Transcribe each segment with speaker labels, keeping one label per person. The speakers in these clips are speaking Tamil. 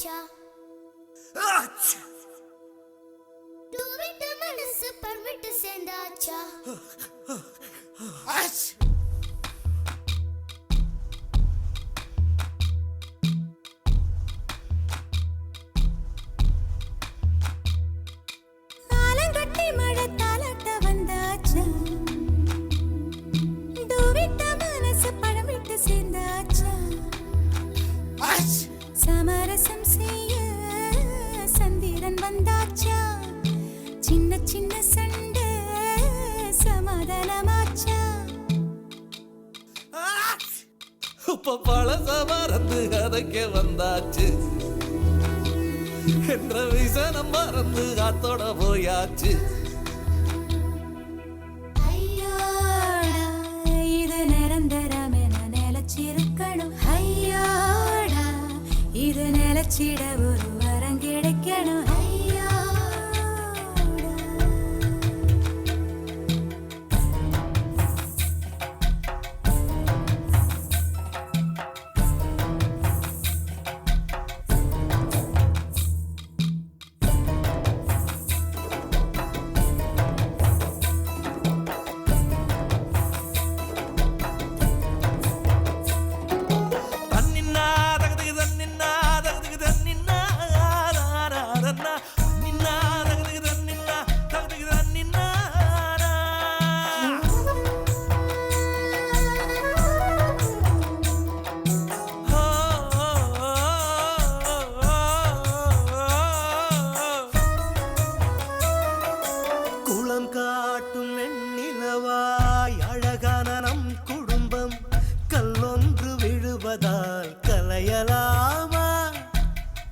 Speaker 1: சேர்ந்தாச்சா டூவிட்டு மனசு பர்மிட்டு சேர்ந்தாச்சா ஆலங்கட்டி மழை தாலாட்ட வந்தாச்சா டூவிட்டு மனசு பழமிட்டு சேர்ந்தாச்சா சமரசம் செய்ய சந்திரன் வந்தாச்சா சின்ன சின்ன சண்டை சமாதானமாச்சா
Speaker 2: இப்ப பழச மறந்து கதைக்க வந்தாச்சு என்ற விசனம் மறந்து காத்தோட போயாச்சு
Speaker 1: ஐயோடா இது நிரந்தரம் என நிலச்சிருக்கணும் ஐயோடா இது நிலச்சிட ஒரு வரம் கிடைக்கணும்
Speaker 2: காட்டும் வெண்ணிலவாய் அழகான நம் குடும்பம் கல்லொன்று விழுவதால் கலையலாமா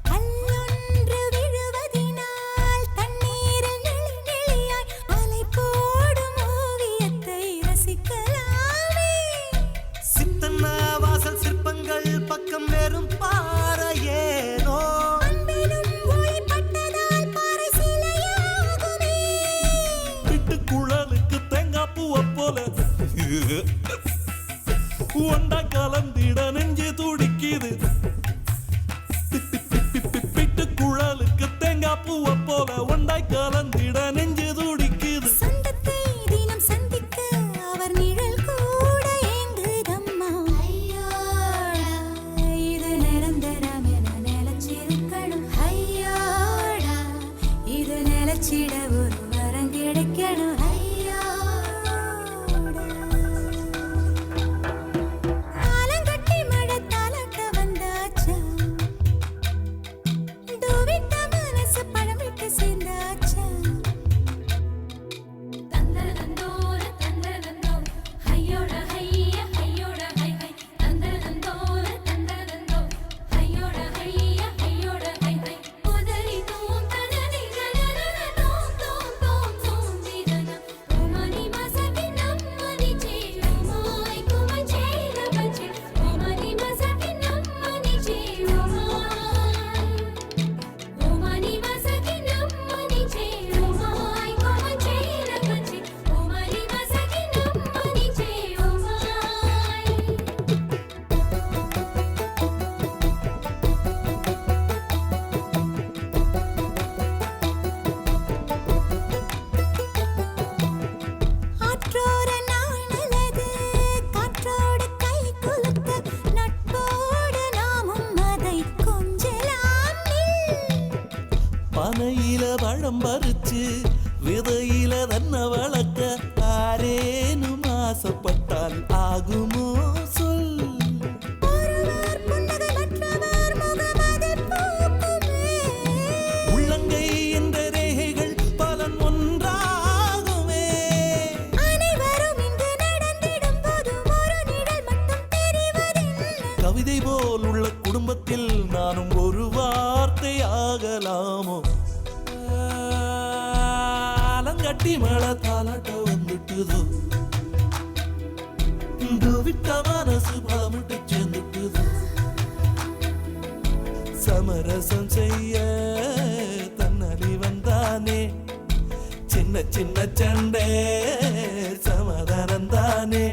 Speaker 1: கல்லொன்று விழுவதினால் தண்ணீரில் நெளியாய் அலை போடும் ஓவியத்தை ரசிக்கலாமே
Speaker 2: சித்தன்னா வாசல் சிற்பங்கள் பக்கம் வெறும் பாறையேனோ
Speaker 3: ஒண்டா கலந்திட நெஞ்சு துடிக்குது பிட்டு குழலுக்கு தேங்காய் பூவை போல ஒண்டாய் கலந்திட நெஞ்சு துடிக்குது
Speaker 1: சொந்தத்தை தினம் சந்திக்க அவர் நிழல் கூட ஏங்குதம்மா ஐயோடா இது நிரந்தரம் என நிலச்சிருக்கணும் ஐயோடா இது நிலச்சிட ஒரு வரம் கிடைக்கணும்
Speaker 3: பனையில பழம் பறிச்சு விதையில தன்னை வளர்க்க ஆரேனும் ஆசைப்பட்டால் ஆகுமோ சொல் உள்ளங்கை என்ற ரேகைகள் பலன் ஒன்றாகுமே கவிதை போல் உள்ள குடும்பத்தில் நானும் ஒரு வார்த்தை ஆகலாமோ ஆலங்கட்டி மழை தாலாட்ட வந்துட்டுதோ விட்ட மனசு பலமிட்டு சேர்ந்துட்டுதோ சமரசம் செய்ய தன்னடி வந்தானே சின்ன சின்ன சண்டை சமாதானம் தானே